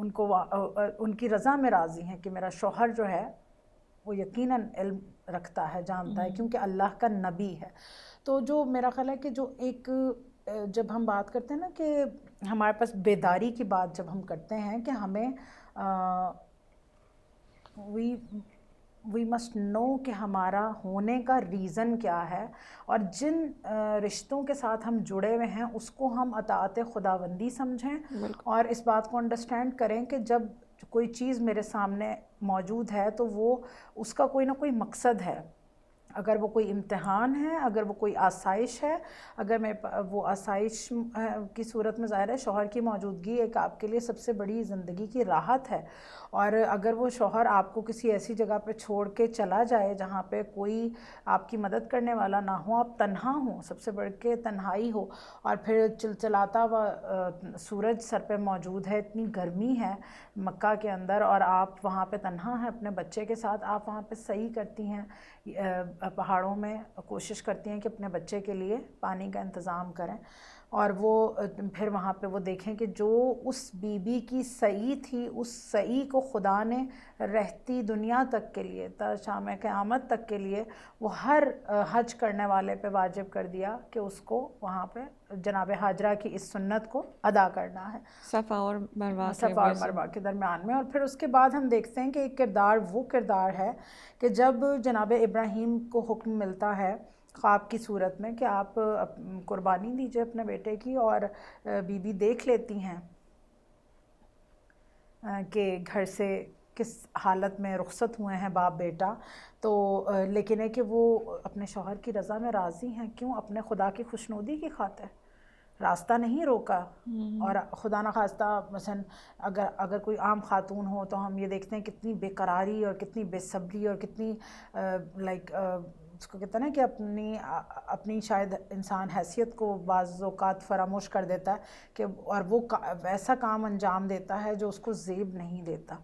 ان کو ان کی رضا میں راضی ہیں کہ میرا شوہر جو ہے وہ یقیناً علم رکھتا ہے، جانتا ہے، کیونکہ اللہ کا نبی ہے. تو جو میرا خیال ہے کہ جو ایک جب ہم بات کرتے ہیں نا کہ ہمارے پاس بیداری کی بات جب ہم کرتے ہیں کہ ہمیں وی مسٹ نو کہ ہمارا ہونے کا ریزن کیا ہے، اور جن رشتوں کے ساتھ ہم جڑے ہوئے ہیں اس کو ہم اطاعت خداوندی سمجھیں، بالکل اور اس بات کو انڈرسٹینڈ کریں کہ جب کوئی چیز میرے سامنے موجود ہے تو وہ اس کا کوئی نہ کوئی مقصد ہے. اگر وہ کوئی امتحان ہے، اگر وہ کوئی آسائش ہے، اگر میں وہ آسائش کی صورت میں ظاہر ہے شوہر کی موجودگی ایک آپ کے لیے سب سے بڑی زندگی کی راحت ہے، اور اگر وہ شوہر آپ کو کسی ایسی جگہ پہ چھوڑ کے چلا جائے جہاں پہ کوئی آپ کی مدد کرنے والا نہ ہو، آپ تنہا ہوں، سب سے بڑھ کے تنہائی ہو، اور پھر چلچلاتا ہوا سورج سر پہ موجود ہے، اتنی گرمی ہے مکہ کے اندر، اور آپ وہاں پہ تنہا ہیں اپنے بچے کے ساتھ، آپ وہاں پہ سعی کرتی ہیں، پہاڑوں میں کوشش کرتی ہیں کہ اپنے بچے کے لیے پانی کا انتظام کریں، اور وہ پھر وہاں پہ وہ دیکھیں کہ جو اس بی بی کی سعی تھی، اس سعی کو خدا نے رہتی دنیا تک کے لیے تا شام قیامت تک کے لیے وہ ہر حج کرنے والے پہ واجب کر دیا کہ اس کو وہاں پہ جناب حاجرہ کی اس سنت کو ادا کرنا ہے، صفا اور مروہ کے صفا اور مروہ کے درمیان میں. اور پھر اس کے بعد ہم دیکھتے ہیں کہ ایک کردار وہ کردار ہے کہ جب جناب ابراہیم کو حکم ملتا ہے خواب کی صورت میں کہ آپ قربانی دیجئے اپنے بیٹے کی، اور بی بی دیکھ لیتی ہیں کہ گھر سے کس حالت میں رخصت ہوئے ہیں باپ بیٹا، تو لیکن ہے کہ وہ اپنے شوہر کی رضا میں راضی ہیں. کیوں؟ اپنے خدا کی خوشنودی کی خاطر راستہ نہیں روکا. اور خدا نخواستہ مثلا اگر کوئی عام خاتون ہو تو ہم یہ دیکھتے ہیں کتنی بے قراری اور کتنی بے صبری اور کتنی لائک اس کو کہتے ہیں نا کہ اپنی شاید انسان حیثیت کو بعض اوقات فراموش کر دیتا ہے کہ اور وہ ایسا کام انجام دیتا ہے جو اس کو زیب نہیں دیتا.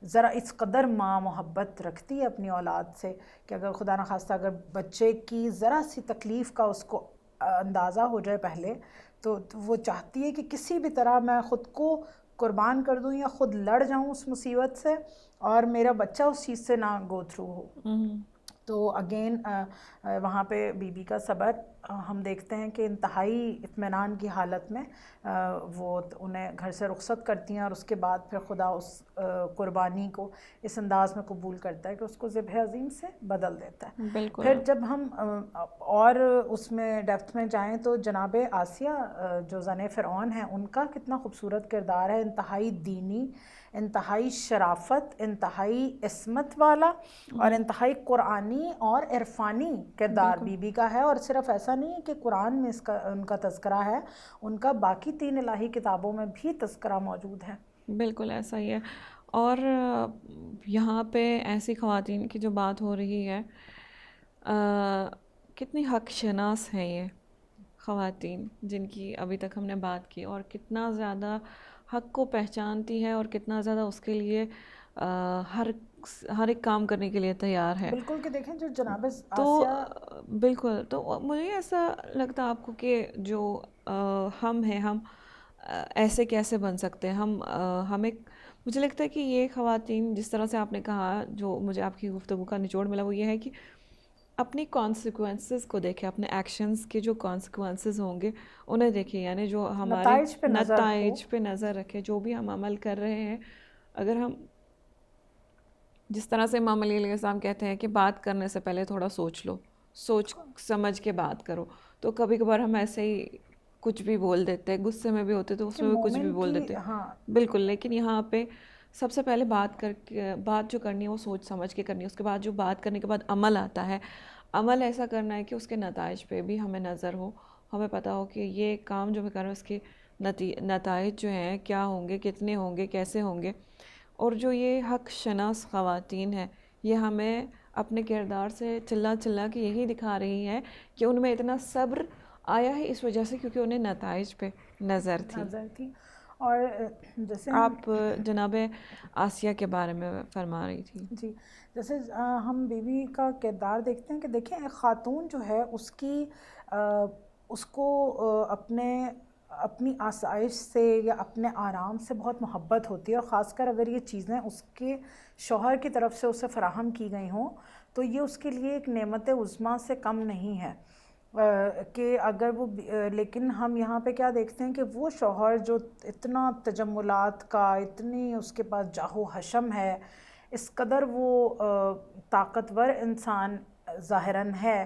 ذرا اس قدر ماں محبت رکھتی ہے اپنی اولاد سے کہ اگر خدا نخواستہ اگر بچے کی ذرا سی تکلیف کا اس کو اندازہ ہو جائے پہلے، تو وہ چاہتی ہے کہ کسی بھی طرح میں خود کو قربان کر دوں یا خود لڑ جاؤں اس مصیبت سے، اور میرا بچہ اس چیز سے نہ گو تھرو ہو. تو اگین وہاں پہ بی بی کا صبر ہم دیکھتے ہیں کہ انتہائی اطمینان کی حالت میں وہ انہیں گھر سے رخصت کرتی ہیں، اور اس کے بعد پھر خدا اس قربانی کو اس انداز میں قبول کرتا ہے کہ اس کو ذبح عظیم سے بدل دیتا ہے. بالکل. پھر جب ہم اور اس میں ڈیپتھ میں جائیں تو جناب آسیہ جو زن فرعون ہیں ان کا کتنا خوبصورت کردار ہے، انتہائی دینی، انتہائی شرافت، انتہائی عصمت والا، اور انتہائی قرآنی اور عرفانی کردار بی بی کا ہے. اور صرف ایسا نہیں ہے کہ قرآن میں ان کا تذکرہ ہے، ان کا باقی 3 الہی کتابوں میں بھی تذکرہ موجود ہے. بالکل ایسا ہی ہے. اور یہاں پہ ایسی خواتین کی جو بات ہو رہی ہے، کتنی حق شناس ہیں یہ خواتین جن کی ابھی تک ہم نے بات کی، اور کتنا زیادہ حق کو پہچانتی ہے اور کتنا زیادہ اس کے لیے ہر ایک کام کرنے کے لیے تیار ہے. بالکل کہ دیکھیں جو جناب تو آسیہ بالکل، تو مجھے ایسا لگتا آپ کو کہ جو ہم ہیں، ہم ایسے کیسے بن سکتے ہیں؟ ہمیں مجھے لگتا ہے کہ یہ خواتین جس طرح سے آپ نے کہا، جو مجھے آپ کی گفتگو کا نچوڑ ملا وہ یہ ہے کہ اپنی کانسیکوینسز کو دیکھیں، اپنے ایکشنز کے جو کانسیکوینسز ہوں گے انہیں دیکھیں، یعنی جو ہمارے نتائج پہ نظر رکھیں. جو بھی ہم عمل کر رہے ہیں، اگر ہم جس طرح سے امام علی علیہ السلام کہتے ہیں کہ بات کرنے سے پہلے تھوڑا سوچ لو، سوچ سمجھ کے بات کرو، تو کبھی کبھار ہم ایسے ہی کچھ بھی بول دیتے ہیں، غصے میں بھی ہوتے تو اس میں بھی کچھ بھی بول دیتے ہیں. بالکل. لیکن یہاں پہ سب سے پہلے بات جو کرنی ہے وہ سوچ سمجھ کے کرنی ہے. اس کے بعد جو بات کرنے کے بعد عمل آتا ہے، عمل ایسا کرنا ہے کہ اس کے نتائج پہ بھی ہمیں نظر ہو، ہمیں پتہ ہو کہ یہ کام جو میں کر رہا ہوں اس کے نتائج جو ہیں کیا ہوں گے، کتنے ہوں گے، کیسے ہوں گے. اور جو یہ حق شناس خواتین ہیں، یہ ہمیں اپنے کردار سے چلا کے یہی دکھا رہی ہیں کہ ان میں اتنا صبر آیا ہے اس وجہ سے کیونکہ انہیں نتائج پہ نظر تھی. اور جیسے آپ جناب آسیہ کے بارے میں فرما رہی تھی. جی، جیسے ہم بیوی کا کردار دیکھتے ہیں کہ دیکھیں ایک خاتون جو ہے اس کو اپنے اپنی آسائش سے یا اپنے آرام سے بہت محبت ہوتی ہے، اور خاص کر اگر یہ چیزیں اس کے شوہر کی طرف سے اسے فراہم کی گئی ہوں تو یہ اس کے لیے ایک نعمت عظمیٰ سے کم نہیں ہے کہ اگر وہ لیکن ہم یہاں پہ کیا دیکھتے ہیں کہ وہ شوہر جو اتنا تجملات کا، اتنی اس کے پاس جاہ و حشم ہے، اس قدر وہ طاقتور انسان ظاہراً ہے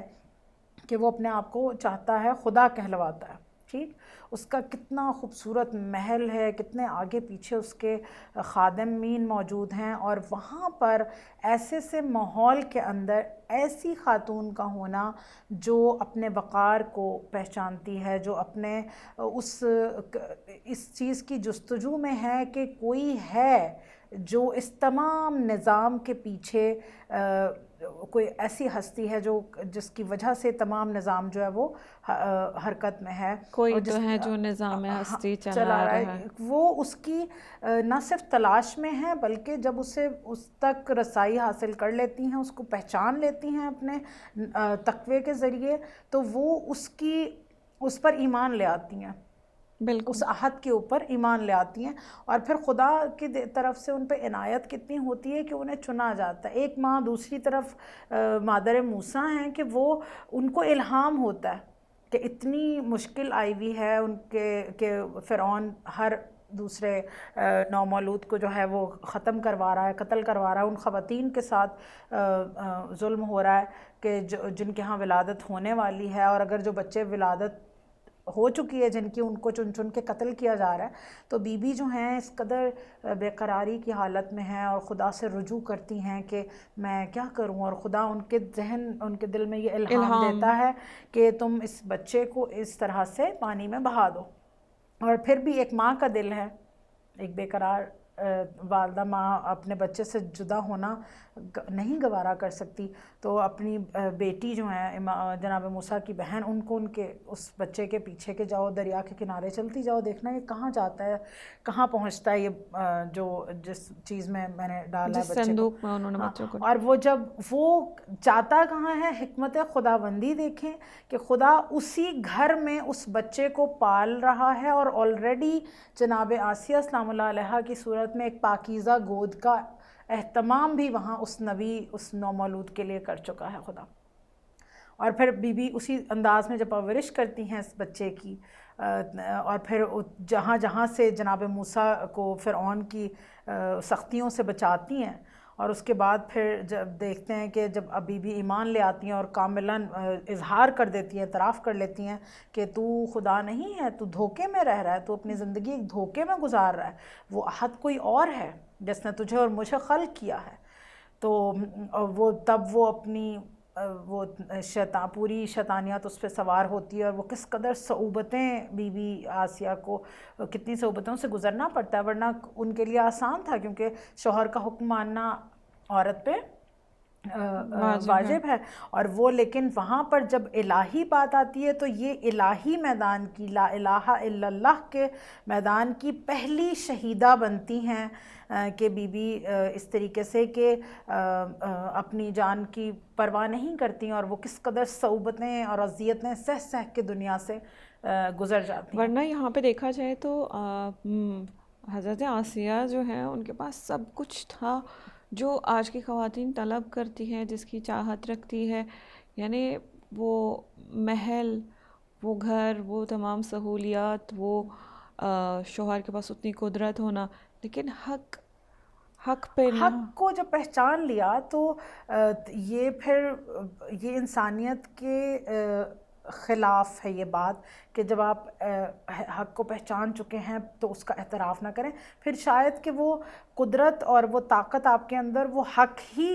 کہ وہ اپنے آپ کو چاہتا ہے خدا کہلواتا ہے، ٹھیک، اس کا کتنا خوبصورت محل ہے، کتنے آگے پیچھے اس کے خادمین موجود ہیں، اور وہاں پر ایسے سے ماحول کے اندر ایسی خاتون کا ہونا جو اپنے وقار کو پہچانتی ہے، جو اپنے اس چیز کی جستجو میں ہے کہ کوئی ہے جو اس تمام نظام کے پیچھے کوئی ایسی ہستی ہے جو جس کی وجہ سے تمام نظام جو ہے وہ حرکت میں ہے، کوئی اور تو ہے جو نظام ہستی چلا رہا رہا ہے، وہ اس کی نہ صرف تلاش میں ہے بلکہ جب اسے اس تک رسائی حاصل کر لیتی ہیں، اس کو پہچان لیتی ہیں اپنے تقوی کے ذریعے، تو وہ اس پر ایمان لے آتی ہیں، بالکل اس عہد کے اوپر ایمان لے آتی ہیں، اور پھر خدا کی طرف سے ان پہ عنایت کتنی ہوتی ہے کہ انہیں چنا جاتا ہے۔ ایک ماں دوسری طرف مادر موسیٰ ہیں کہ وہ ان کو الہام ہوتا ہے کہ اتنی مشکل آئی ہوئی ہے ان کے کہ فرعون ہر دوسرے نومولود کو جو ہے وہ ختم کروا رہا ہے، قتل کروا رہا ہے، ان خواتین کے ساتھ ظلم ہو رہا ہے کہ جن کے ہاں ولادت ہونے والی ہے، اور اگر جو بچے ولادت ہو چکی ہے جن کی، ان کو چن چن کے قتل کیا جا رہا ہے، تو بی بی جو ہیں اس قدر بے قراری کی حالت میں ہیں اور خدا سے رجوع کرتی ہیں کہ میں کیا کروں، اور خدا ان کے ذہن، ان کے دل میں یہ الہام دیتا ہے کہ تم اس بچے کو اس طرح سے پانی میں بہا دو۔ اور پھر بھی ایک ماں کا دل ہے، ایک بے قرار والدہ ماں اپنے بچے سے جدا ہونا نہیں گوارا کر سکتی، تو اپنی بیٹی جو ہیں جناب موسیٰ کی بہن، ان کو ان کے اس بچے کے پیچھے کہ جاؤ دریا کے کنارے چلتی جاؤ، دیکھنا یہ کہاں جاتا ہے، کہاں پہنچتا ہے یہ جو جس چیز میں میں نے ڈالا ہے جس بچے کو، صندوق میں انہوں نے بچوں کو، اور وہ جب وہ جاتا کہاں ہے، حکمت خداوندی دیکھیں کہ خدا اسی گھر میں اس بچے کو پال رہا ہے، اور آلریڈی جناب آسیہ سلام اللہ علیہ کی صورت میں ایک پاکیزہ گود کا اہتمام بھی وہاں اس نبی، اس نومولود کے لیے کر چکا ہے خدا۔ اور پھر بی بی اسی انداز میں جب پرورش کرتی ہیں اس بچے کی، اور پھر جہاں جہاں سے جناب موسیٰ کو فرعون کی سختیوں سے بچاتی ہیں، اور اس کے بعد پھر جب دیکھتے ہیں کہ جب بی بی ایمان لے آتی ہیں اور کاملاً اظہار کر دیتی ہیں، اعتراف کر لیتی ہیں کہ تو خدا نہیں ہے، تو دھوکے میں رہ رہا ہے، تو اپنی زندگی ایک دھوکے میں گزار رہا ہے، وہ عہد کوئی اور ہے جس نے تجھے اور مجھے خلق کیا ہے، تو وہ تب وہ اپنی وہ پوری شیطانیت اس پہ سوار ہوتی ہے، اور وہ کس قدر صعوبتیں بی بی آسیہ کو، کتنی صعوبتوں سے گزرنا پڑتا ہے، ورنہ ان کے لیے آسان تھا کیونکہ شوہر کا حکم ماننا عورت پہ واجب ہے، اور وہ لیکن وہاں پر جب الہی بات آتی ہے تو یہ الہی میدان کی، لا الہ الا اللہ کے میدان کی پہلی شہیدہ بنتی ہیں کہ بی بی اس طریقے سے کہ اپنی جان کی پرواہ نہیں کرتی ہیں، اور وہ کس قدر صعوبتیں اور اذیتیں سہ سہ کے دنیا سے گزر جاتی ہیں۔ ورنہ یہاں پہ دیکھا جائے تو حضرت آسیہ جو ہیں ان کے پاس سب کچھ تھا جو آج کی خواتین طلب کرتی ہیں، جس کی چاہت رکھتی ہے، یعنی وہ محل، وہ گھر، وہ تمام سہولیات، وہ شوہر کے پاس اتنی قدرت ہونا، لیکن حق پہ نہ، حق کو جب پہچان لیا تو یہ پھر یہ انسانیت کے خلاف ہے یہ بات کہ جب آپ حق کو پہچان چکے ہیں تو اس کا اعتراف نہ کریں، پھر شاید کہ وہ قدرت اور وہ طاقت آپ کے اندر وہ حق ہی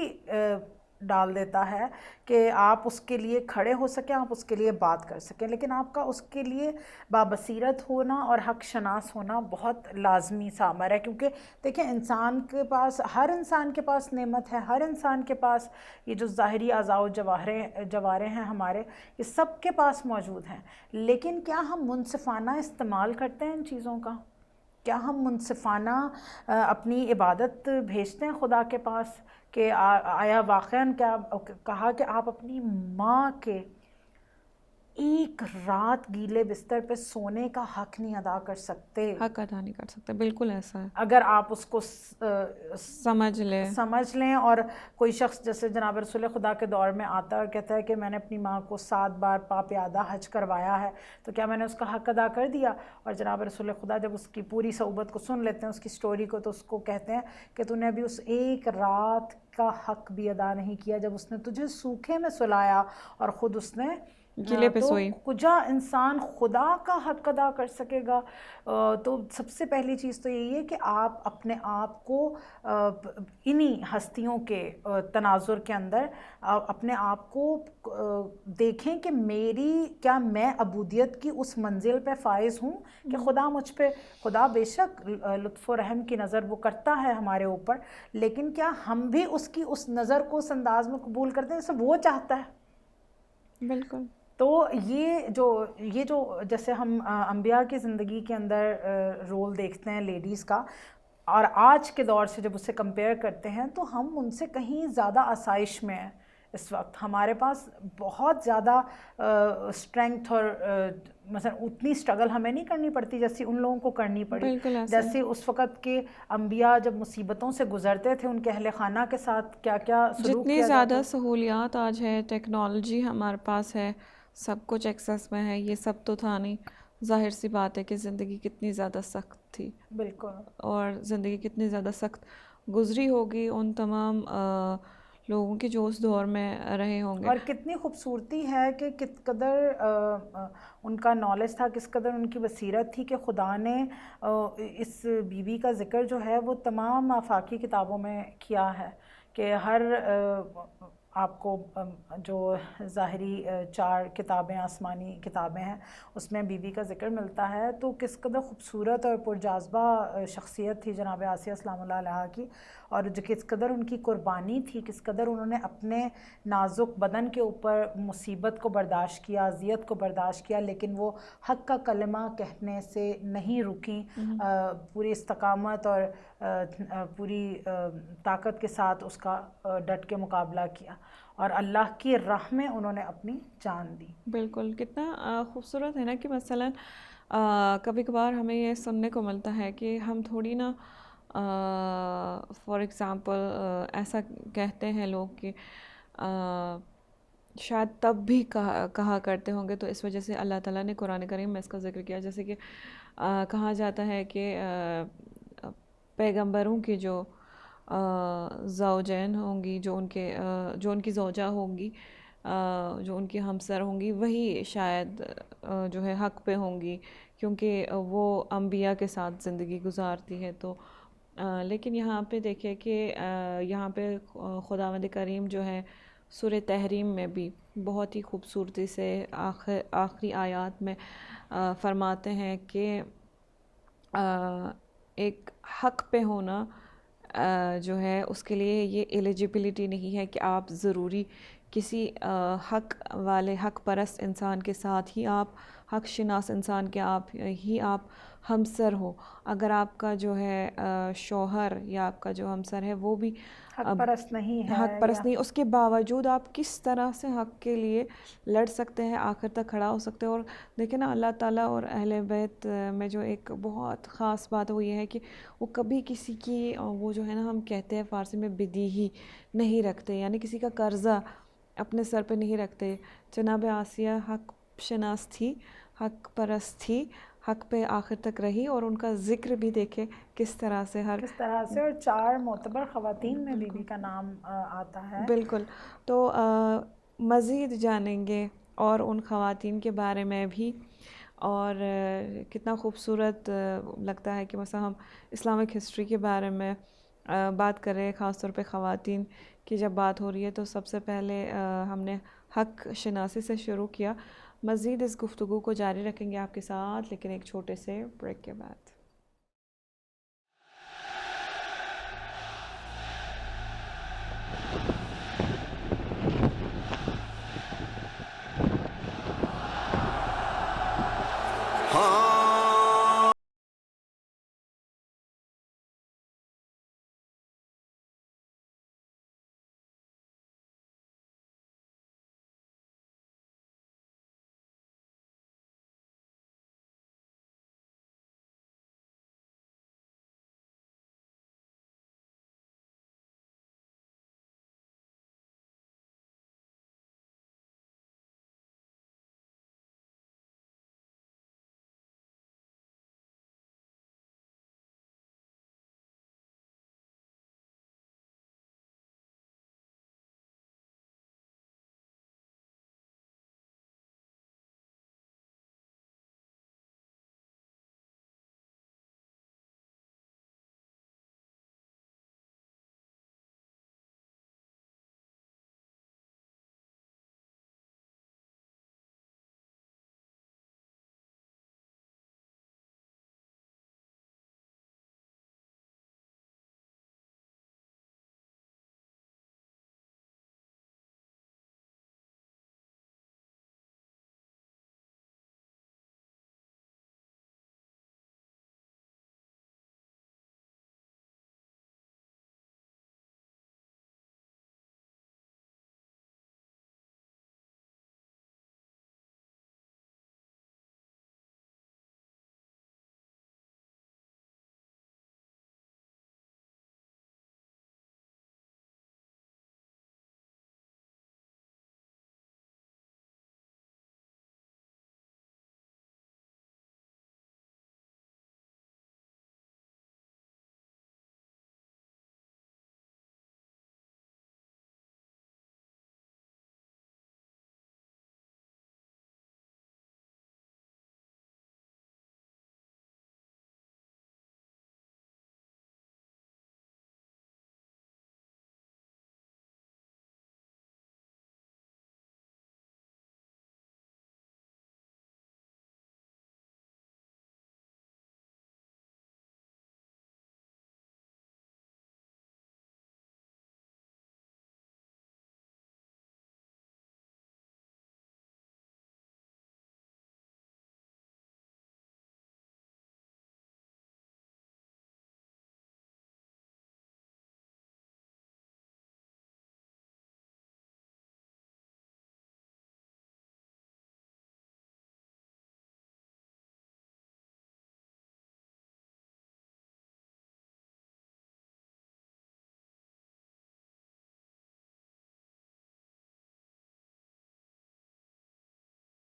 ڈال دیتا ہے کہ آپ اس کے لیے کھڑے ہو سکیں، آپ اس کے لیے بات کر سکیں، لیکن آپ کا اس کے لیے بابصیرت ہونا اور حق شناس ہونا بہت لازمی سا امر ہے، کیونکہ دیکھیں انسان کے پاس، ہر انسان کے پاس نعمت ہے، ہر انسان کے پاس یہ جو ظاہری اعضاء و جوارے ہیں ہمارے، یہ سب کے پاس موجود ہیں، لیکن کیا ہم منصفانہ استعمال کرتے ہیں ان چیزوں کا؟ کیا ہم منصفانہ اپنی عبادت بھیجتے ہیں خدا کے پاس کہ آیا واقعاً کیا کہا کہ آپ اپنی ماں کے ایک رات گیلے بستر پہ سونے کا حق نہیں ادا کر سکتے. حق ادا نہیں کر سکتے, بالکل ایسا ہے. اگر آپ اس کو سمجھ لیں. اور کوئی شخص جیسے جناب رسول خدا کے دور میں آتا ہے اور کہتا ہے کہ میں نے اپنی ماں کو 7 بار پیادہ حج کروایا ہے, تو کیا میں نے اس کا حق ادا کر دیا؟ اور جناب رسول خدا جب اس کی پوری صحبت کو سن لیتے ہیں, اس کی سٹوری کو, تو اس کو کہتے ہیں کہ تو نے ابھی اس ایک رات کا حق بھی ادا نہیں کیا جب اس نے تجھے سوکھے میں سلایا اور خود اس نے گلے پہ تو سوئی. کجا انسان خدا کا حق ادا کر سکے گا؟ تو سب سے پہلی چیز تو یہی ہے کہ آپ اپنے آپ کو انہی ہستیوں کے تناظر کے اندر اپنے آپ کو دیکھیں کہ کیا میں عبودیت کی اس منزل پہ فائز ہوں کہ خدا مجھ پہ, خدا بے شک لطف و رحم کی نظر وہ کرتا ہے ہمارے اوپر, لیکن کیا ہم بھی اس کی اس نظر کو اس انداز میں قبول کرتے ہیں جیسے وہ چاہتا ہے؟ بالکل. تو یہ جو جیسے ہم انبیاء کی زندگی کے اندر رول دیکھتے ہیں لیڈیز کا, اور آج کے دور سے جب اسے کمپیئر کرتے ہیں, تو ہم ان سے کہیں زیادہ آسائش میں ہیں. اس وقت ہمارے پاس بہت زیادہ اسٹرینگتھ اور مثلا اتنی اسٹرگل ہمیں نہیں کرنی پڑتی جیسی ان لوگوں کو کرنی پڑی. بالکل ایسا ہے. جیسے اس وقت کے انبیاء جب مصیبتوں سے گزرتے تھے, ان کے اہل خانہ کے ساتھ کیا کیا سلوک جتنی کیا زیادہ جاتا. سہولیات آج ہے, ٹیکنالوجی ہمارے پاس ہے, سب کچھ ایکسیس میں ہے, یہ سب تو تھا نہیں. ظاہر سی بات ہے کہ زندگی کتنی زیادہ سخت تھی. بالکل. اور زندگی کتنی زیادہ سخت گزری ہوگی ان تمام لوگوں کی جو اس دور میں رہے ہوں گے. اور کتنی خوبصورتی ہے کہ کس قدر ان کا نالج تھا, کس قدر ان کی بصیرت تھی کہ خدا نے اس بیوی کا ذکر جو ہے وہ تمام آفاقی کتابوں میں کیا ہے, کہ ہر آپ کو جو ظاہری 4 کتابیں آسمانی کتابیں ہیں اس میں بیوی کا ذکر ملتا ہے. تو کس قدر خوبصورت اور پرجاذبہ شخصیت تھی جناب آسیہ سلام اللہ علیہا کی, اور جو کس قدر ان کی قربانی تھی, کس قدر انہوں نے اپنے نازک بدن کے اوپر مصیبت کو برداشت کیا, اذیت کو برداشت کیا, لیکن وہ حق کا کلمہ کہنے سے نہیں رکیں. پوری استقامت اور پوری طاقت کے ساتھ اس کا ڈٹ کے مقابلہ کیا, اور اللہ کی راہ میں انہوں نے اپنی جان دی. بالکل. کتنا خوبصورت ہے نا کہ مثلاً کبھی کبھار ہمیں یہ سننے کو ملتا ہے کہ ہم تھوڑی نا فار ایگزامپل ایسا کہتے ہیں لوگ کہ شاید تب بھی کہا کرتے ہوں گے, تو اس وجہ سے اللہ تعالیٰ نے قرآن کریم میں اس کا ذکر کیا. جیسے کہ کہا جاتا ہے کہ پیغمبروں کی جو زوجین ہوں گی, جو ان کی زوجہ ہوں گی, جو ان کی ہمسر ہوں گی, وہی شاید جو ہے حق پہ ہوں گی, کیونکہ وہ انبیاء کے ساتھ زندگی گزارتی ہے. تو لیکن یہاں پہ دیکھیں کہ یہاں پہ خداوند کریم جو ہے سورہ تحریم میں بھی بہت ہی خوبصورتی سے آخری آیات میں فرماتے ہیں کہ ایک حق پہ ہونا جو ہے اس کے لیے یہ ایلیجیبلٹی نہیں ہے کہ آپ ضروری کسی حق والے حق پرست انسان کے ساتھ ہی آپ حق شناس انسان کے آپ ہمسر ہو. اگر آپ کا جو ہے شوہر یا آپ کا جو ہمسر ہے وہ بھی حق پرست نہیں ہے, حق پرست نہیں, اس کے باوجود آپ کس طرح سے حق کے لیے لڑ سکتے ہیں, آخر تک کھڑا ہو سکتے ہیں. اور دیکھیں نا اللہ تعالیٰ اور اہل بیت میں جو ایک بہت خاص بات ہے وہ یہ ہے کہ وہ کبھی کسی کی وہ جو ہے نا ہم کہتے ہیں فارسی میں بدیہی نہیں رکھتے, یعنی کسی کا قرضہ اپنے سر پہ نہیں رکھتے. جناب آسیہ حق شناس تھی, حق پرست تھی, حق پہ آخر تک رہی, اور ان کا ذکر بھی دیکھے کس طرح سے اور 4 معتبر خواتین میں بیوی کا نام آتا ہے. بالکل. تو مزید جانیں گے اور ان خواتین کے بارے میں بھی, اور کتنا خوبصورت لگتا ہے کہ مثلا ہم اسلامک ہسٹری کے بارے میں بات کر رہے ہیں, خاص طور پہ خواتین کی جب بات ہو رہی ہے تو سب سے پہلے ہم نے حق شناسی سے شروع کیا. مزید اس گفتگو کو جاری رکھیں گے آپ کے ساتھ, لیکن ایک چھوٹے سے بریک کے بعد.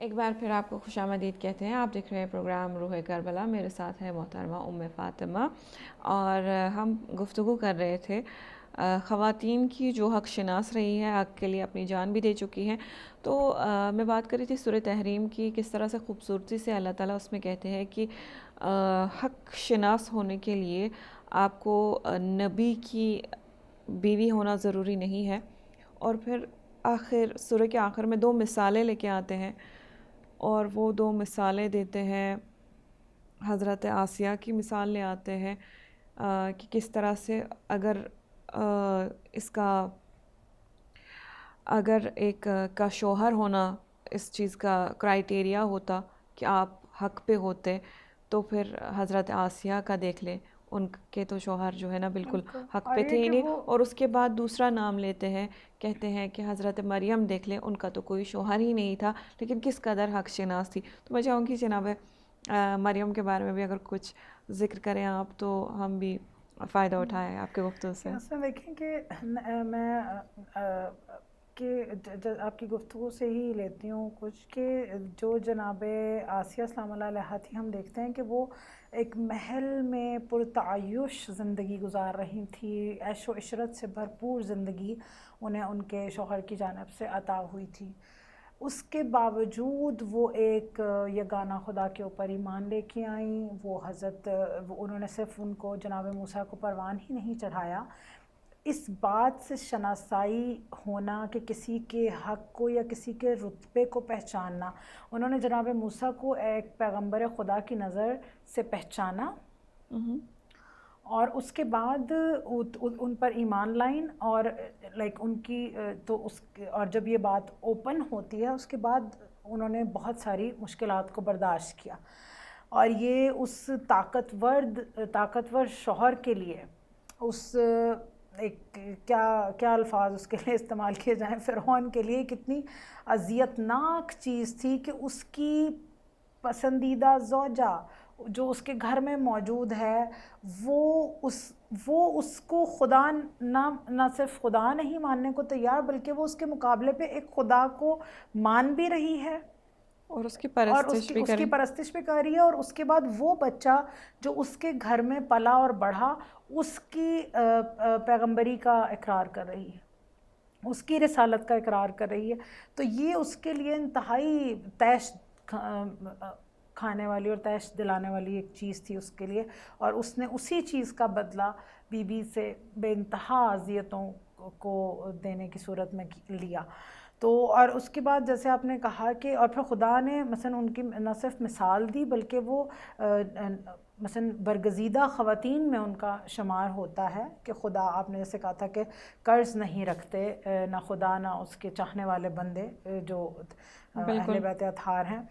ایک بار پھر آپ کو خوش آمدید کہتے ہیں. آپ دیکھ رہے ہیں پروگرام روح کربلا. میرے ساتھ ہے محترمہ ام فاطمہ اور ہم گفتگو کر رہے تھے خواتین کی جو حق شناس رہی ہے, حق کے لیے اپنی جان بھی دے چکی ہیں. تو میں بات کر رہی تھی سورہ تحریم کی, کس طرح سے خوبصورتی سے اللہ تعالیٰ اس میں کہتے ہیں کہ حق شناس ہونے کے لیے آپ کو نبی کی بیوی ہونا ضروری نہیں ہے. اور پھر سورہ کے آخر میں 2 مثالیں لے کے آتے ہیں اور وہ 2 مثالیں دیتے ہیں. حضرت آسیہ کی مثال لے آتے ہیں کہ کس طرح سے اگر ایک کا شوہر ہونا اس چیز کا کرائیٹیریا ہوتا کہ آپ حق پہ ہوتے, تو پھر حضرت آسیہ کا دیکھ لیں, ان کے تو شوہر جو ہے نا بالکل حق اور پہ یہ تھے ہی کہ نہیں. وہ اور اس کے بعد دوسرا نام لیتے ہیں, کہتے ہیں کہ حضرت مریم دیکھ لیں, ان کا تو کوئی شوہر ہی نہیں تھا لیکن کس قدر حق شناس تھی. تو میں چاہوں گی جناب مریم کے بارے میں بھی اگر کچھ ذکر کریں آپ, تو ہم بھی فائدہ اٹھائیں آپ کے گفتگو سے. اس میں دیکھیں کہ میں آپ کی گفتگو سے ہی لیتی ہوں کچھ, کہ جو جناب آسیہ سلام اللہ علیہا تھی, ہم دیکھتے ہیں کہ وہ ایک محل میں پرتعیش زندگی گزار رہی تھی, عیش و عشرت سے بھرپور زندگی انہیں ان کے شوہر کی جانب سے عطا ہوئی تھی. اس کے باوجود وہ ایک یگانہ خدا کے اوپر ایمان لے کے آئیں. انہوں نے صرف ان کو جناب موسیٰ کو پروان ہی نہیں چڑھایا, اس بات سے شناسائی ہونا کہ کسی کے حق کو یا کسی کے رتبے کو پہچاننا, انہوں نے جناب موسیٰ کو ایک پیغمبر خدا کی نظر سے پہچانا اور اس کے بعد ان پر ایمان لائن, اور ان کی اور جب یہ بات اوپن ہوتی ہے اس کے بعد انہوں نے بہت ساری مشکلات کو برداشت کیا. اور یہ اس طاقتور شوہر کے لیے کیا الفاظ اس کے لیے استعمال کیے جائیں, فرعون کے لیے کتنی اذیت ناک چیز تھی کہ اس کی پسندیدہ زوجہ جو اس کے گھر میں موجود ہے, وہ اس کو خدا نہ صرف خدا نہیں ماننے کو تیار, بلکہ وہ اس کے مقابلے پہ ایک خدا کو مان بھی رہی ہے اور اس کی اور پرستش بھی اس کی کریں. پرستش بھی کر رہی ہے. اور اس کے بعد وہ بچہ جو اس کے گھر میں پلا اور بڑھا, اس کی پیغمبری کا اقرار کر رہی ہے, اس کی رسالت کا اقرار کر رہی ہے. تو یہ اس کے لیے انتہائی تیش کھانے والی اور تیش دلانے والی ایک چیز تھی اس کے لیے, اور اس نے اسی چیز کا بدلہ بی بی سے بے انتہا اذیتوں کو دینے کی صورت میں لیا. تو اور اس کے بعد جیسے آپ نے کہا کہ اور پھر خدا نے مثلا ان کی نہ صرف مثال دی, بلکہ وہ مثلا برگزیدہ خواتین میں ان کا شمار ہوتا ہے کہ خدا, آپ نے جیسے کہا تھا کہ قرض نہیں رکھتے نہ خدا نہ اس کے چاہنے والے بندے جو اہل بیت اطہار ہیں.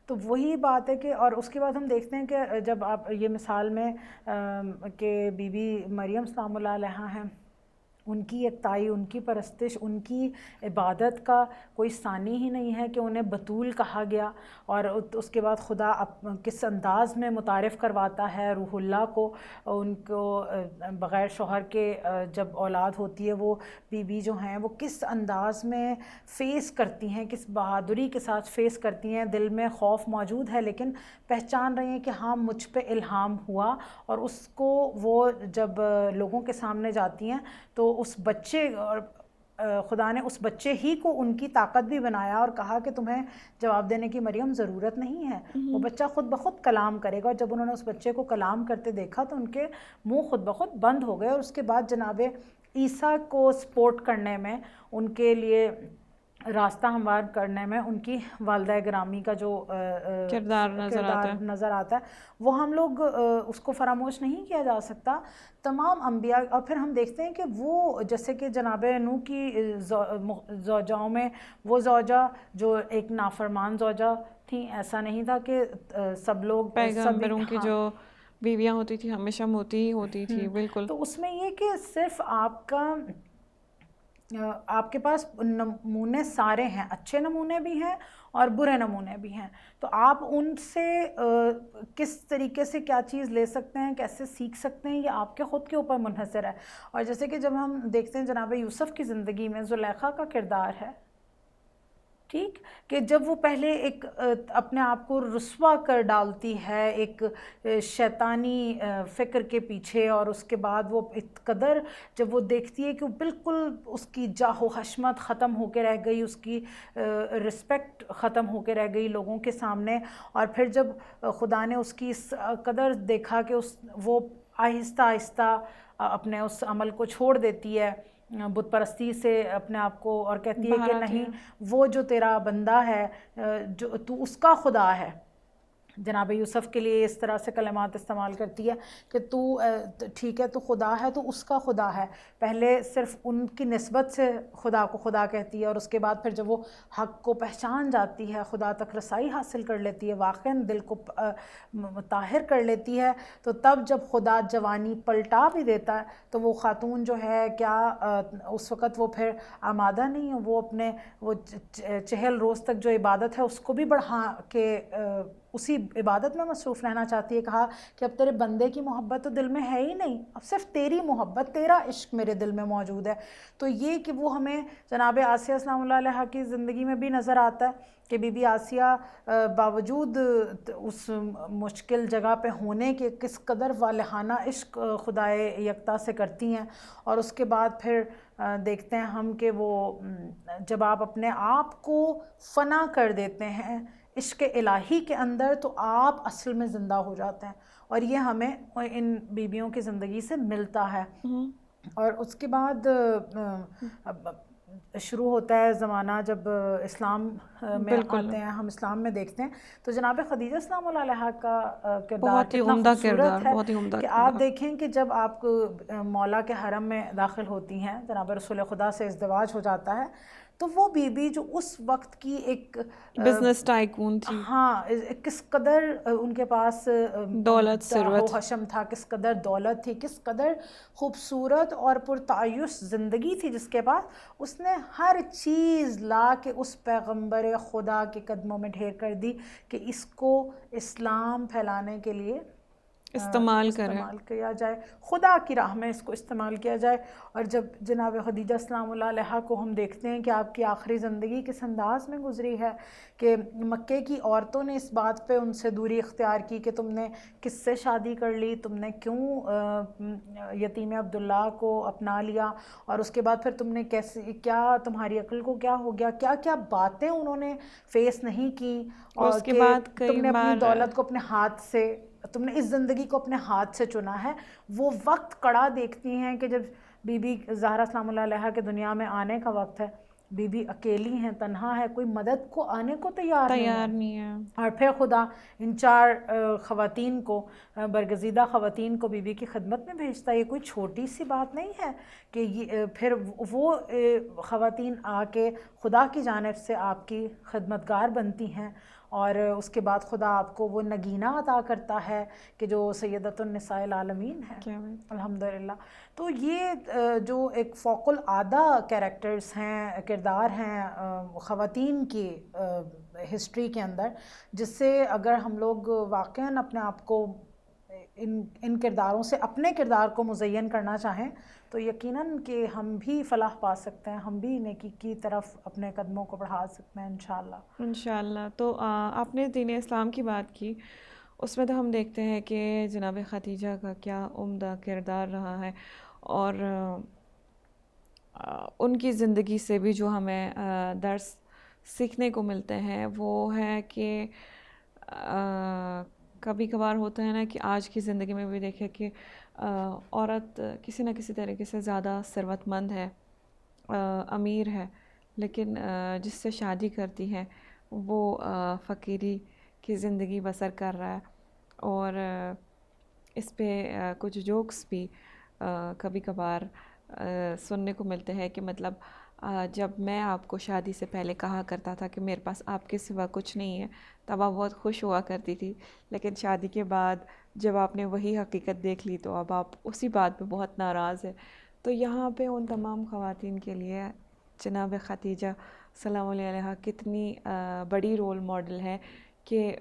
تو وہی بات ہے کہ اور اس کے بعد ہم دیکھتے ہیں کہ جب آپ یہ مثال میں کہ بی بی مریم سلام اللہ علیہا ہیں, ان کی یکتائی, ان کی پرستش, ان کی عبادت کا کوئی ثانی ہی نہیں ہے کہ انہیں بتول کہا گیا. اور اس کے بعد خدا کس انداز میں متعارف کرواتا ہے روح اللہ کو ان کو بغیر شوہر کے, جب اولاد ہوتی ہے وہ بی جو ہیں وہ کس انداز میں فیس کرتی ہیں, کس بہادری کے ساتھ فیس کرتی ہیں. دل میں خوف موجود ہے لیکن پہچان رہی ہیں کہ ہاں مجھ پہ الہام ہوا, اور اس کو وہ جب لوگوں کے سامنے جاتی ہیں تو اس بچے, اور خدا نے اس بچے ہی کو ان کی طاقت بھی بنایا اور کہا کہ تمہیں جواب دینے کی مریم ضرورت نہیں ہے, وہ بچہ خود بخود کلام کرے گا. اور جب انہوں نے اس بچے کو کلام کرتے دیکھا تو ان کے منہ خود بخود بند ہو گئے. اور اس کے بعد جناب عیسیٰ کو سپورٹ کرنے میں, ان کے لیے راستہ ہموار کرنے میں ان کی والدہ گرامی کا جو کردار نظر آتا ہے, وہ ہم لوگ اس کو فراموش نہیں کیا جا سکتا. تمام انبیاء, اور پھر ہم دیکھتے ہیں کہ وہ جیسے کہ جناب نوح کی زوجاؤں میں وہ زوجہ جو ایک نافرمان زوجہ تھیں, ایسا نہیں تھا کہ سب لوگ پیغمبروں کی جو بیویاں ہوتی تھی ہمیشہ موتی ہی ہوتی تھی. بالکل. تو اس میں یہ کہ صرف آپ کے پاس نمونے سارے ہیں, اچھے نمونے بھی ہیں اور برے نمونے بھی ہیں, تو آپ ان سے کس طریقے سے کیا چیز لے سکتے ہیں, کیسے سیکھ سکتے ہیں, یہ آپ کے خود کے اوپر منحصر ہے. اور جیسے کہ جب ہم دیکھتے ہیں جناب یوسف کی زندگی میں زلیخا کا کردار ہے, ٹھیک، کہ جب وہ پہلے ایک اپنے آپ کو رسوا کر ڈالتی ہے ایک شیطانی فکر کے پیچھے، اور اس کے بعد وہ اس قدر جب وہ دیکھتی ہے کہ وہ بالکل اس کی جاہ و حشمت ختم ہو کے رہ گئی، اس کی رسپیکٹ ختم ہو کے رہ گئی لوگوں کے سامنے، اور پھر جب خدا نے اس کی اس قدر دیکھا کہ وہ آہستہ آہستہ اپنے اس عمل کو چھوڑ دیتی ہے، بت پرستی سے اپنے آپ کو، اور کہتی ہے باہر کہ آتی نہیں، ہے. وہ جو تیرا بندہ ہے، جو تو اس کا خدا ہے. جناب یوسف کے لیے اس طرح سے کلمات استعمال کرتی ہے کہ تو ٹھیک ہے، تو خدا ہے، تو اس کا خدا ہے. پہلے صرف ان کی نسبت سے خدا کو خدا کہتی ہے، اور اس کے بعد پھر جب وہ حق کو پہچان جاتی ہے، خدا تک رسائی حاصل کر لیتی ہے، واقعاً دل کو طاہر کر لیتی ہے، تو تب جب خدا جوانی پلٹا بھی دیتا ہے تو وہ خاتون جو ہے کیا اس وقت وہ پھر آمادہ نہیں ہے، وہ اپنے وہ 40 روز تک جو عبادت ہے اس کو بھی بڑھا کے اسی عبادت میں مصروف رہنا چاہتی ہے. کہا کہ اب تیرے بندے کی محبت تو دل میں ہے ہی نہیں، اب صرف تیری محبت، تیرا عشق میرے دل میں موجود ہے. تو یہ کہ وہ ہمیں جناب آسیہ السلام اللہ علیہ کی زندگی میں بھی نظر آتا ہے کہ بی بی آسیہ باوجود اس مشکل جگہ پہ ہونے کے کس قدر والہانہ عشق خدائے یکتا سے کرتی ہیں. اور اس کے بعد پھر دیکھتے ہیں ہم کہ وہ جب آپ اپنے آپ کو فنا کر دیتے ہیں عشق الہی کے اندر، تو آپ اصل میں زندہ ہو جاتے ہیں، اور یہ ہمیں ان بیویوں کی زندگی سے ملتا ہے. اور اس کے بعد شروع ہوتا ہے زمانہ جب اسلام میں بالکل، آتے ہیں، ہم اسلام میں دیکھتے ہیں تو جناب خدیجہ السلام اللہ علیہ کا کردار بہت ہی کتنا عمدہ کردار، خوبصورت ہے بہت ہی عمدہ کہ آپ کردار. دیکھیں کہ جب آپ مولا کے حرم میں داخل ہوتی ہیں، جناب رسول خدا سے ازدواج ہو جاتا ہے، تو وہ بی بی جو اس وقت کی ایک بزنس ٹائکون تھی، ہاں کس قدر ان کے پاس دولت، جاہ و ثروت. حشم تھا، کس قدر دولت تھی، کس قدر خوبصورت اور پرتعیش زندگی تھی جس کے پاس، اس نے ہر چیز لا کے اس پیغمبر خدا کے قدموں میں ڈھیر کر دی کہ اس کو اسلام پھیلانے کے لیے استعمال کرے. استعمال کیا جائے، خدا کی راہ میں اس کو استعمال کیا جائے. اور جب جناب خدیجہ السلام اللہ علیہ کو ہم دیکھتے ہیں کہ آپ کی آخری زندگی کس انداز میں گزری ہے، کہ مکے کی عورتوں نے اس بات پہ ان سے دوری اختیار کی کہ تم نے کس سے شادی کر لی، تم نے کیوں یتیم عبداللہ کو اپنا لیا، اور اس کے بعد پھر تم نے کیسے، کیا تمہاری عقل کو کیا ہو گیا، کیا کیا باتیں انہوں نے فیس نہیں کی، اور اس کے کہ بعد تم کئی نے اپنی بار دولت کو اپنے ہاتھ سے، تم نے اس زندگی کو اپنے ہاتھ سے چنا ہے. وہ وقت کڑا دیکھتی ہیں کہ جب بی بی زہرا سلام اللہ علیہ کے دنیا میں آنے کا وقت ہے، بی بی اکیلی ہیں، تنہا ہے، کوئی مدد کو آنے کو تیار نہیں ہے. نہیں ہے. اور پھر خدا ان 4 خواتین کو، برگزیدہ خواتین کو بی بی کی خدمت میں بھیجتا ہے. یہ کوئی چھوٹی سی بات نہیں ہے کہ یہ پھر وہ خواتین آ کے خدا کی جانب سے آپ کی خدمتگار بنتی ہیں، اور اس کے بعد خدا آپ کو وہ نگینہ عطا کرتا ہے کہ جو سیدۃ النساء العالمین ہے، کیا بات. الحمدللہ. تو یہ جو ایک فوق العادہ کیریکٹرز ہیں، کردار ہیں خواتین کی ہسٹری کے اندر، جس سے اگر ہم لوگ واقعاً اپنے آپ کو ان کرداروں سے، اپنے کردار کو مزین کرنا چاہیں تو یقیناً کہ ہم بھی فلاح پا سکتے ہیں، ہم بھی نیکی کی طرف اپنے قدموں کو بڑھا سکتے ہیں انشاءاللہ. انشاءاللہ. تو آپ نے دین اسلام کی بات کی، اس میں تو ہم دیکھتے ہیں کہ جناب خدیجہ کا کیا عمدہ کردار رہا ہے، اور ان کی زندگی سے بھی جو ہمیں درس سیکھنے کو ملتے ہیں وہ ہے کہ کبھی کبھار ہوتا ہے نا کہ آج کی زندگی میں بھی دیکھیں کہ عورت کسی نہ کسی طریقے سے زیادہ ثروت مند ہے، امیر ہے، لیکن جس سے شادی کرتی ہے وہ فقیری کی زندگی بسر کر رہا ہے. اور اس پہ کچھ جوکس بھی کبھی کبھار سننے کو ملتے ہیں کہ مطلب جب میں آپ کو شادی سے پہلے کہا کرتا تھا کہ میرے پاس آپ کے سوا کچھ نہیں ہے، تب آپ بہت خوش ہوا کرتی تھی، لیکن شادی کے بعد جب آپ نے وہی حقیقت دیکھ لی تو اب آپ اسی بات پہ بہت ناراض ہے. تو یہاں پہ ان تمام خواتین کے لیے جناب خدیجہ سلام اللہ علیہ کتنی بڑی رول ماڈل ہے کہ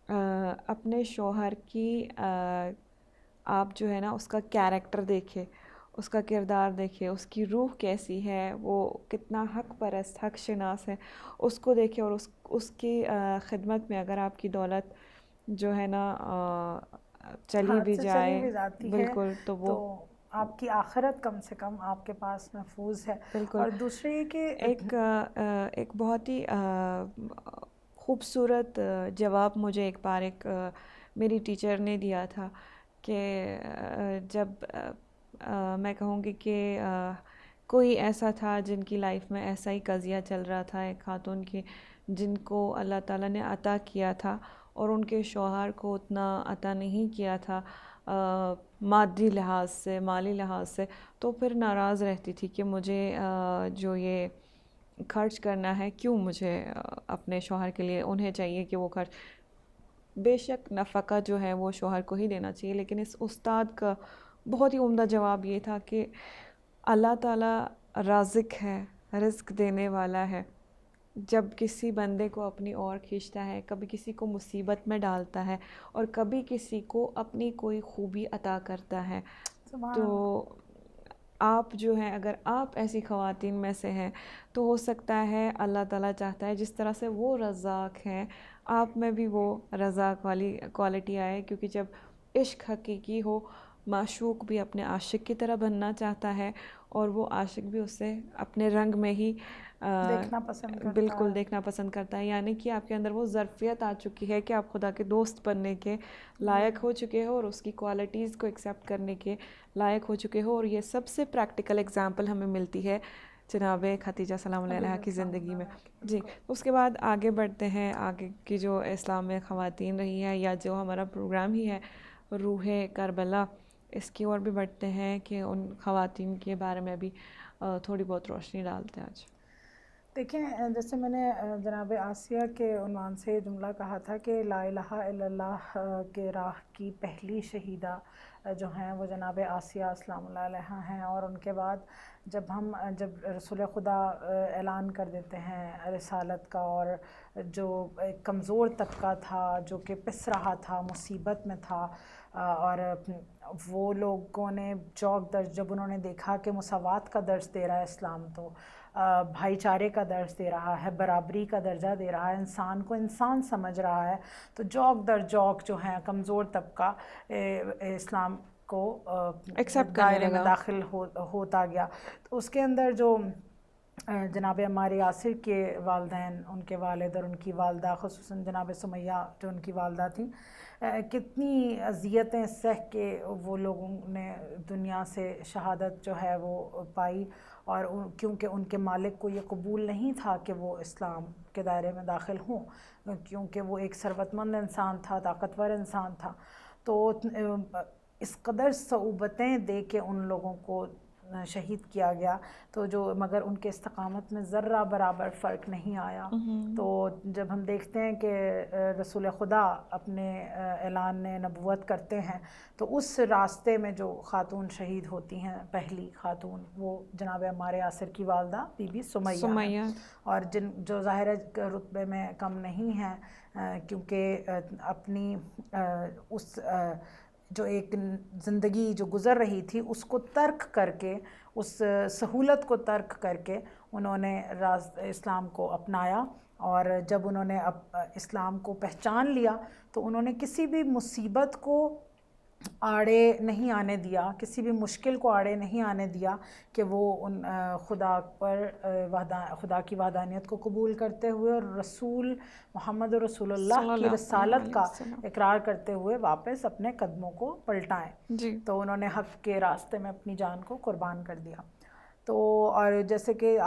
اپنے شوہر کی آپ جو ہے نا اس کا کیریکٹر دیکھے، اس کا کردار دیکھے، اس کی روح کیسی ہے، وہ کتنا حق پرست، حق شناس ہے، اس کو دیکھے، اور اس کی خدمت میں اگر آپ کی دولت جو ہے نا چلی ہاتھ بھی سے چلی جائے بھی جاتی ہے بالکل، تو وہ آپ کی آخرت کم سے کم آپ کے پاس محفوظ ہے. بالکل. اور دوسرے یہ کہ ایک بہت ہی خوبصورت جواب مجھے ایک بار میری ٹیچر نے دیا تھا کہ جب میں کہوں گی کہ کوئی ایسا تھا جن کی لائف میں ایسا ہی قضیہ چل رہا تھا، ایک خاتون کی جن کو اللہ تعالیٰ نے عطا کیا تھا اور ان کے شوہر کو اتنا عطا نہیں کیا تھا مادی لحاظ سے، مالی لحاظ سے، تو پھر ناراض رہتی تھی کہ مجھے جو یہ خرچ کرنا ہے، کیوں مجھے اپنے شوہر کے لیے انہیں چاہیے کہ وہ خرچ، بے شک نفقہ جو ہے وہ شوہر کو ہی دینا چاہیے، لیکن اس استاد کا بہت ہی عمدہ جواب یہ تھا کہ اللہ تعالیٰ رازق ہے، رزق دینے والا ہے. جب کسی بندے کو اپنی اور کھینچتا ہے، کبھی کسی کو مصیبت میں ڈالتا ہے اور کبھی کسی کو اپنی کوئی خوبی عطا کرتا ہے. تو آپ جو ہیں، اگر آپ ایسی خواتین میں سے ہیں تو ہو سکتا ہے اللہ تعالیٰ چاہتا ہے جس طرح سے وہ رزاق ہیں آپ میں بھی وہ رزاق والی کوالٹی آئے، کیونکہ جب عشق حقیقی ہو، معشوق بھی اپنے عاشق کی طرح بننا چاہتا ہے اور وہ عاشق بھی اسے اپنے رنگ میں ہی دیکھنا پسند کرتا بالکل ہے. دیکھنا پسند کرتا ہے. یعنی کہ آپ کے اندر وہ ظرفیت آ چکی ہے کہ آپ خدا کے دوست بننے کے لائق ہو چکے ہو اور اس کی کوالٹیز کو ایکسیپٹ کرنے کے لائق ہو چکے ہو. اور یہ سب سے پریکٹیکل اگزامپل ہمیں ملتی ہے جناب خدیجہ سلام اللہ علیہا کی زندگی میں. جی، اس کے بعد آگے بڑھتے ہیں. آگے کی جو اسلام میں خواتین رہی ہے، یا جو ہمارا پروگرام ہی ہے روح کربلا، اس کی اور بھی بڑھتے ہیں کہ ان خواتین کے بارے میں بھی تھوڑی بہت روشنی ڈالتے ہیں آج. دیکھیں، جیسے میں نے جناب آسیہ کے عنوان سے یہ جملہ کہا تھا کہ لا الہ الا اللہ کے راہ کی پہلی شہیدہ جو ہیں وہ جناب آسیہ سلام اللہ علیہا ہیں. اور ان کے بعد جب رسول خدا اعلان کر دیتے ہیں رسالت کا، اور جو ایک کمزور طبقہ تھا جو کہ پس رہا تھا، مصیبت میں تھا، اور وہ لوگوں نے چوک درج جب انہوں نے دیکھا کہ مساوات کا درس دے رہا ہے اسلام، تو بھائی چارے کا درس دے رہا ہے، برابری کا درجہ دے رہا ہے، انسان کو انسان سمجھ رہا ہے، تو جوک در جوک جو ہیں کمزور طبقہ اسلام کو دائرے میں داخل ہوتا گیا. تو اس کے اندر جو جناب عمار یاسر کے والدین، ان کے والد اور ان کی والدہ، خصوصاً جناب سمیہ جو ان کی والدہ تھیں، کتنی اذیتیں سہ کے وہ لوگوں نے دنیا سے شہادت جو ہے وہ پائی. اور کیونکہ ان کے مالک کو یہ قبول نہیں تھا کہ وہ اسلام کے دائرے میں داخل ہوں، کیونکہ وہ ایک ثروت مند انسان تھا، طاقتور انسان تھا. تو اس قدر صعوبتیں دے کے ان لوگوں کو شہید کیا گیا، تو مگر ان کے استقامت میں ذرہ برابر فرق نہیں آیا. تو جب ہم دیکھتے ہیں کہ رسول خدا اپنے اعلان نبوت کرتے ہیں، تو اس راستے میں جو خاتون شہید ہوتی ہیں، پہلی خاتون، وہ جناب عمار یاسر کی والدہ بی بی سمیہ ہیں. اور جو ظاہر رتبے میں کم نہیں ہیں، کیونکہ اپنی اس جو ایک زندگی جو گزر رہی تھی اس کو ترک کر کے، اس سہولت کو ترک کر کے انہوں نے اسلام کو اپنایا. اور جب انہوں نے اسلام کو پہچان لیا تو انہوں نے کسی بھی مصیبت کو آڑے نہیں آنے دیا، کسی بھی مشکل کو آڑے نہیں آنے دیا کہ وہ ان خدا پر خدا کی وحدانیت کو قبول کرتے ہوئے اور رسول محمد رسول اللہ کی رسالت کا اقرار کرتے ہوئے واپس اپنے قدموں کو پلٹائیں. تو انہوں نے حق کے راستے میں اپنی جان کو قربان کر دیا. تو اور جیسے کہ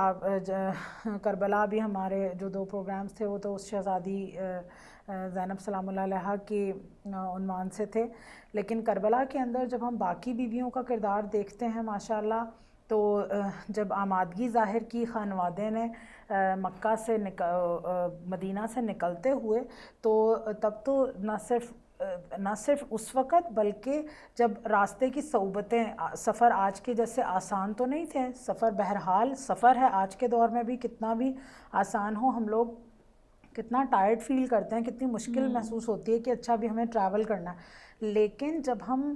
کربلا بھی ہمارے جو 2 پروگرامز تھے وہ تو اس شہزادی زینب سلام اللہ علیہا کی عنوان سے تھے، لیکن کربلا کے اندر جب ہم باقی بیویوں کا کردار دیکھتے ہیں ماشاءاللہ، تو جب آمادگی ظاہر کی خانوادے نے مکہ سے مدینہ سے نکلتے ہوئے، تو تب تو نہ صرف اس وقت بلکہ جب راستے کی صعوبتیں، سفر آج کے جیسے آسان تو نہیں تھے، سفر بہرحال سفر ہے، آج کے دور میں بھی کتنا بھی آسان ہو ہم لوگ کتنا ٹائرڈ فیل کرتے ہیں، کتنی مشکل محسوس ہوتی ہے کہ اچھا بھی ہمیں ٹریول کرنا ہے. لیکن جب ہم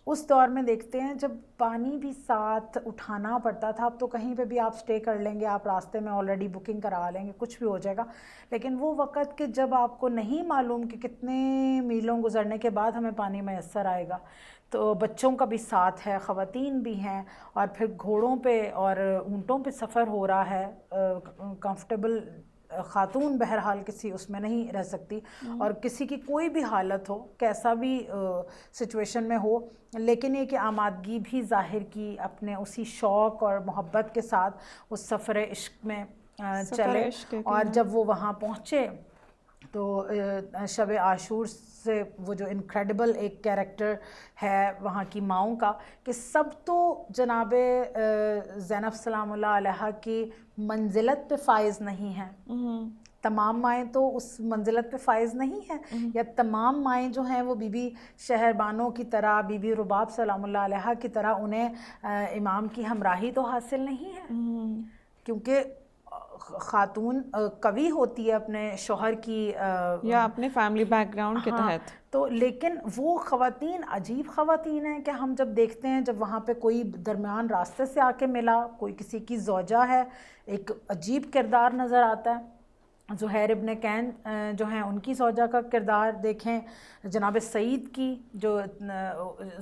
اس دور میں دیکھتے ہیں جب پانی بھی ساتھ اٹھانا پڑتا تھا. اب تو کہیں پہ بھی آپ سٹے کر لیں گے, آپ راستے میں آلریڈی بکنگ کرا لیں گے, کچھ بھی ہو جائے گا. لیکن وہ وقت کہ جب آپ کو نہیں معلوم کہ کتنے میلوں گزرنے کے بعد ہمیں پانی میسر آئے گا, تو بچوں کا بھی ساتھ ہے, خواتین بھی ہیں, اور پھر گھوڑوں پہ اور اونٹوں پہ سفر ہو رہا ہے. کمفرٹیبل خاتون بہرحال کسی اس میں نہیں رہ سکتی, اور کسی کی کوئی بھی حالت ہو, کیسا بھی سچویشن میں ہو, لیکن یہ کہ آمادگی بھی ظاہر کی اپنے اسی شوق اور محبت کے ساتھ اس سفر عشق میں چلے. اور جب وہ وہاں پہنچے تو شب عاشور سے وہ جو انکریڈبل ایک کیریکٹر ہے وہاں کی ماؤں کا, کہ سب تو جناب زینب سلام اللہ علیہ کی منزلت پہ فائز نہیں ہیں, تمام مائیں تو اس منزلت پہ فائز نہیں ہیں, یا تمام مائیں جو ہیں وہ بی بی شہربانو کی طرح, بی بی رباب سلام اللہ علیہ کی طرح انہیں امام کی ہمراہی تو حاصل نہیں ہے, کیونکہ خاتون قوی ہوتی ہے اپنے شوہر کی یا اپنے فیملی بیک گراؤنڈ کے تحت. تو لیکن وہ خواتین عجیب خواتین ہیں کہ ہم جب دیکھتے ہیں جب وہاں پہ کوئی درمیان راستے سے آ کے ملا, کوئی کسی کی زوجہ ہے, ایک عجیب کردار نظر آتا ہے. زہیر ابن کین جو ہیں ان کی زوجہ کا کردار دیکھیں, جناب سعید کی جو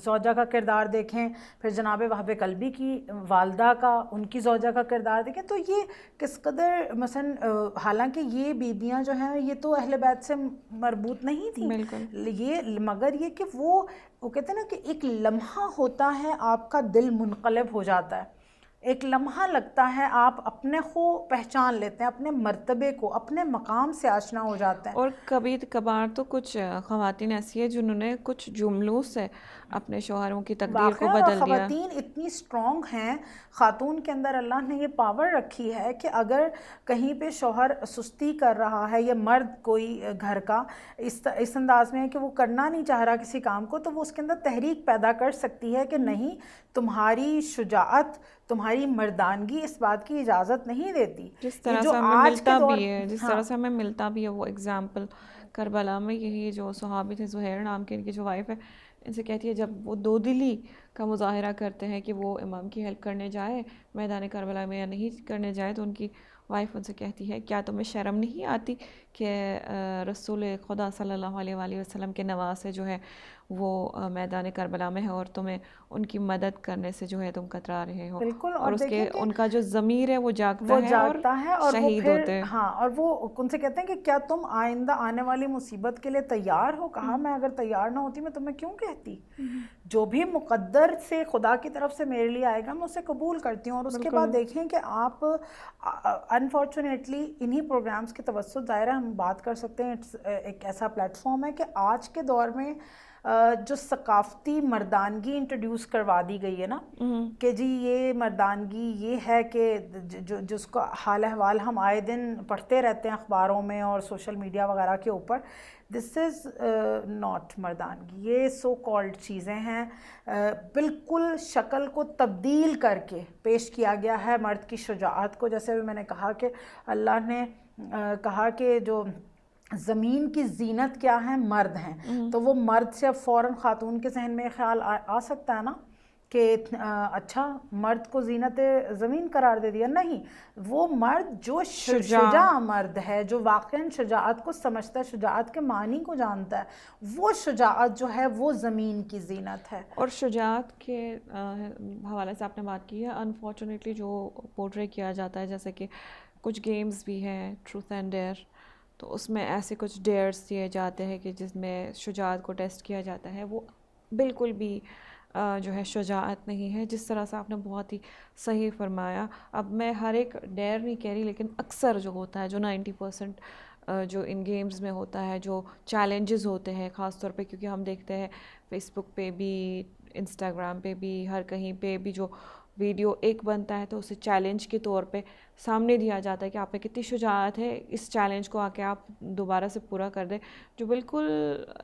زوجہ کا کردار دیکھیں, پھر جناب وہب کلبی کی والدہ کا, ان کی زوجہ کا کردار دیکھیں, تو یہ کس قدر مثلا حالانکہ یہ بیبیاں جو ہیں یہ تو اہل بیت سے مربوط نہیں تھیں, یہ مگر یہ کہ وہ کہتے ہیں نا کہ ایک لمحہ ہوتا ہے آپ کا دل منقلب ہو جاتا ہے, ایک لمحہ لگتا ہے آپ اپنے کو پہچان لیتے ہیں, اپنے مرتبے کو, اپنے مقام سے آشنا ہو جاتے ہیں. اور کبھی کبھار تو کچھ خواتین ایسی ہیں جنہوں نے کچھ جملوں سے اپنے شوہروں کی تقدیر کو بدل دیا. خواتین اتنی اسٹرانگ ہیں, خاتون کے اندر اللہ نے یہ پاور رکھی ہے کہ اگر کہیں پہ شوہر سستی کر رہا ہے, یا مرد کوئی گھر کا اس انداز میں ہے کہ وہ کرنا نہیں چاہ رہا کسی کام کو, تو وہ اس کے اندر تحریک پیدا کر سکتی ہے کہ نہیں, تمہاری شجاعت, تمہاری مردانگی اس بات کی اجازت نہیں دیتی. جس طرح سے ہمیں ملتا بھی ہے, جس طرح سے ہمیں ملتا بھی ہے وہ اگزامپل کربلا میں, یہی جو صحابی تھے زہیر نام کے, ان کی جو وائف ہے, ان سے کہتی ہے جب وہ دو دلی کا مظاہرہ کرتے ہیں کہ وہ امام کی ہیلپ کرنے جائے میدان کربلا میں یا نہیں کرنے جائے, تو ان کی وائف ان سے کہتی ہے کیا تمہیں شرم نہیں آتی کہ رسول خدا صلی اللہ علیہ وآلہ وسلم کے نواسے جو ہے وہ میدان کربلا میں ہے, اور تمہیں ان کی مدد کرنے سے جو ہے تم کترا رہے ہو. بالکل, اور اس کے ان کا جو ضمیر ہے وہ جاگتا ہے اور شہید ہوتے ہیں. ہاں, اور وہ ان سے کہتے ہیں کہ کیا تم آئندہ آنے والی مصیبت کے لیے تیار ہو؟ کہا میں اگر تیار نہ ہوتی میں تمہیں کیوں کہتی, جو بھی مقدر سے خدا کی طرف سے میرے لیے آئے گا میں اسے قبول کرتی ہوں. اور اس کے بعد دیکھیں کہ آپ انفارچونیٹلی انہی پروگرامز کے توسط ظاہر ہم بات کر سکتے ہیں, ایک ایسا پلیٹ فارم ہے کہ آج کے دور میں جو ثقافتی مردانگی انٹروڈیوس کروا دی گئی ہے نا, کہ جی یہ مردانگی یہ ہے کہ جس کا حال احوال ہم آئے دن پڑھتے رہتے ہیں اخباروں میں اور سوشل میڈیا وغیرہ کے اوپر, دس از ناٹ مردانگی, یہ سو کالڈ چیزیں ہیں. بالکل شکل کو تبدیل کر کے پیش کیا گیا ہے مرد کی شجاعت کو. جیسے بھی میں نے کہا کہ اللہ نے کہا کہ جو زمین کی زینت کیا ہے, مرد ہیں, تو وہ مرد سے اب فوراً خاتون کے ذہن میں خیال آ سکتا ہے نا کہ اچھا مرد کو زینت زمین قرار دے دیا. نہیں, وہ مرد جو شجاع مرد ہے, جو واقعاً شجاعت کو سمجھتا ہے, شجاعت کے معنی کو جانتا ہے, وہ شجاعت جو ہے وہ زمین کی زینت ہے. اور شجاعت کے حوالے سے آپ نے بات کی ہے, انفارچونیٹلی جو پورٹری کیا جاتا ہے, جیسے کہ کچھ گیمز بھی ہیں ٹروتھ اینڈ ڈیئر, تو اس میں ایسے کچھ ڈیئرز دیے جاتے ہیں کہ جس میں شجاعت کو ٹیسٹ کیا جاتا ہے, وہ بالکل بھی جو ہے شجاعت نہیں ہے. جس طرح سے آپ نے بہت ہی صحیح فرمایا. اب میں ہر ایک ڈیئر نہیں کہہ رہی, لیکن اکثر جو ہوتا ہے, جو 90% جو ان گیمز میں ہوتا ہے, جو چیلنجز ہوتے ہیں خاص طور پہ, کیونکہ ہم دیکھتے ہیں فیس بک پہ بھی, انسٹاگرام پہ بھی, ہر کہیں پہ بھی جو ویڈیو ایک بنتا ہے تو اسے چیلنج کے طور پہ سامنے دیا جاتا ہے کہ آپ میں کتنی شجاعت ہے, اس چیلنج کو آ کے آپ دوبارہ سے پورا کر دیں, جو بالکل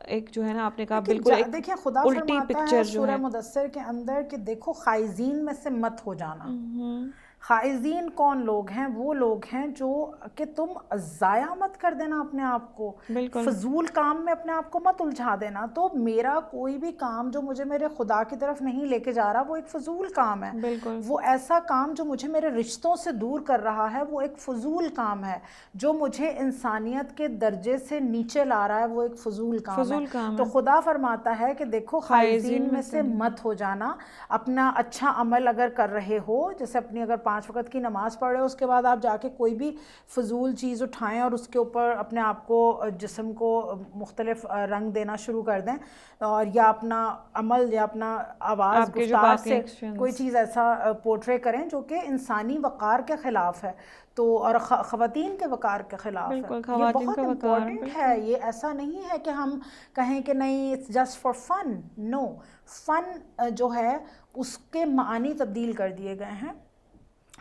ایک جو ہے نا آپ نے کہا بالکل ایک دیکھیں خدا الٹی فرماتا پکچر ہے جو ہے سورہ مدثر کے اندر کہ دیکھو خائزین میں سے مت ہو جانا. خائزین کون لوگ ہیں؟ وہ لوگ ہیں جو کہ تم ضائع مت کر دینا اپنے آپ کو، بالکل فضول کام میں اپنے آپ کو مت الجھا دینا. تو میرا کوئی بھی کام جو مجھے میرے خدا کی طرف نہیں لے کے جا رہا وہ ایک فضول کام ہے. بالکل وہ ایسا کام جو مجھے میرے رشتوں سے دور کر رہا ہے وہ ایک فضول کام ہے. جو مجھے انسانیت کے درجے سے نیچے لا رہا ہے وہ ایک فضول کام ہے. فضول کام تو ہے. خدا فرماتا ہے کہ دیکھو خائزین میں سے مت ہو جانا. اپنا اچھا عمل اگر کر رہے ہو، جیسے اپنی اگر 5 وقت کی نماز پڑھ رہے ہو، اس کے بعد آپ جا کے کوئی بھی فضول چیز اٹھائیں اور اس کے اوپر اپنے آپ کو، جسم کو مختلف رنگ دینا شروع کر دیں، اور یا اپنا عمل یا اپنا آواز آپ کے جو گفتار باقی سے کوئی ایکشنز. چیز ایسا پورٹرے کریں جو کہ انسانی وقار کے خلاف ہے، تو اور خواتین کے وقار کے خلاف ہے. بالکل یہ خواتین کا بہت وقار. امپورٹنٹ ہے. بالکل یہ ایسا نہیں ہے کہ ہم کہیں کہ نہیں اٹس جسٹ فار فن. نو، فن جو ہے اس کے معنی تبدیل کر دیے گئے ہیں.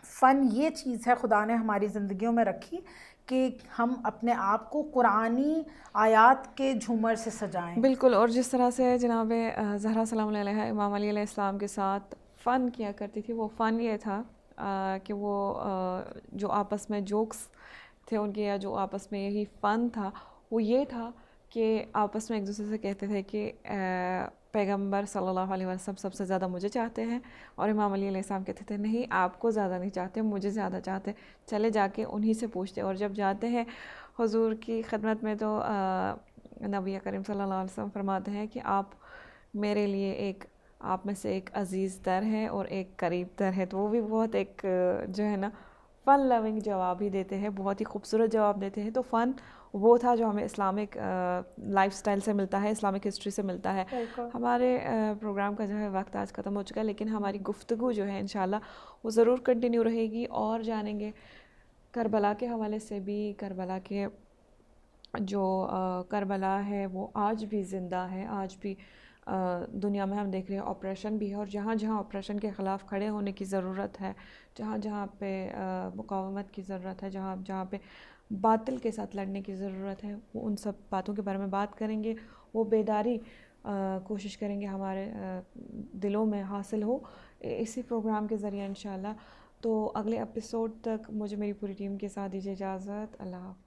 فن یہ چیز ہے خدا نے ہماری زندگیوں میں رکھی کہ ہم اپنے آپ کو قرآنی آیات کے جھومر سے سجائیں. بالکل. اور جس طرح سے جناب زہرا سلام اللہ علیہ امام علی علیہ السلام کے ساتھ فن کیا کرتی تھی، وہ فن یہ تھا کہ وہ جو آپس میں جوکس تھے ان کے، یا جو آپس میں یہی فن تھا، وہ یہ تھا کہ آپس میں ایک دوسرے سے کہتے تھے کہ پیغمبر صلی اللہ علیہ وسلم سب سے زیادہ مجھے چاہتے ہیں، اور امام علی علیہ السلام کہتے تھے نہیں، آپ کو زیادہ نہیں چاہتے، مجھے زیادہ چاہتے، چلے جا کے انہی سے پوچھتے. اور جب جاتے ہیں حضور کی خدمت میں تو نبی کریم صلی اللہ علیہ وسلم فرماتے ہیں کہ آپ میرے لیے ایک، آپ میں سے ایک عزیز تر ہے اور ایک قریب تر ہے. تو وہ بھی بہت ایک جو ہے نا فن لونگ جواب ہی دیتے ہیں، بہت ہی خوبصورت جواب دیتے ہیں. تو فن وہ تھا جو ہمیں اسلامک لائف سٹائل سے ملتا ہے، اسلامک ہسٹری سے ملتا ہے. ہمارے پروگرام کا جو ہے وقت آج ختم ہو چکا ہے، لیکن ہماری گفتگو جو ہے انشاءاللہ وہ ضرور کنٹینیو رہے گی، اور جانیں گے کربلا کے حوالے سے بھی. کربلا کے جو کربلا ہے وہ آج بھی زندہ ہے، آج بھی دنیا میں ہم دیکھ رہے ہیں آپریشن بھی ہے، اور جہاں جہاں آپریشن کے خلاف کھڑے ہونے کی ضرورت ہے، جہاں جہاں پہ مقاومت کی ضرورت ہے، جہاں جہاں پہ باطل کے ساتھ لڑنے کی ضرورت ہے، وہ ان سب باتوں کے بارے میں بات کریں گے. وہ بیداری کوشش کریں گے ہمارے دلوں میں حاصل ہو اسی پروگرام کے ذریعے انشاءاللہ. تو اگلے ایپیسوڈ تک مجھے میری پوری ٹیم کے ساتھ دیجیے اجازت. اللہ حافظ.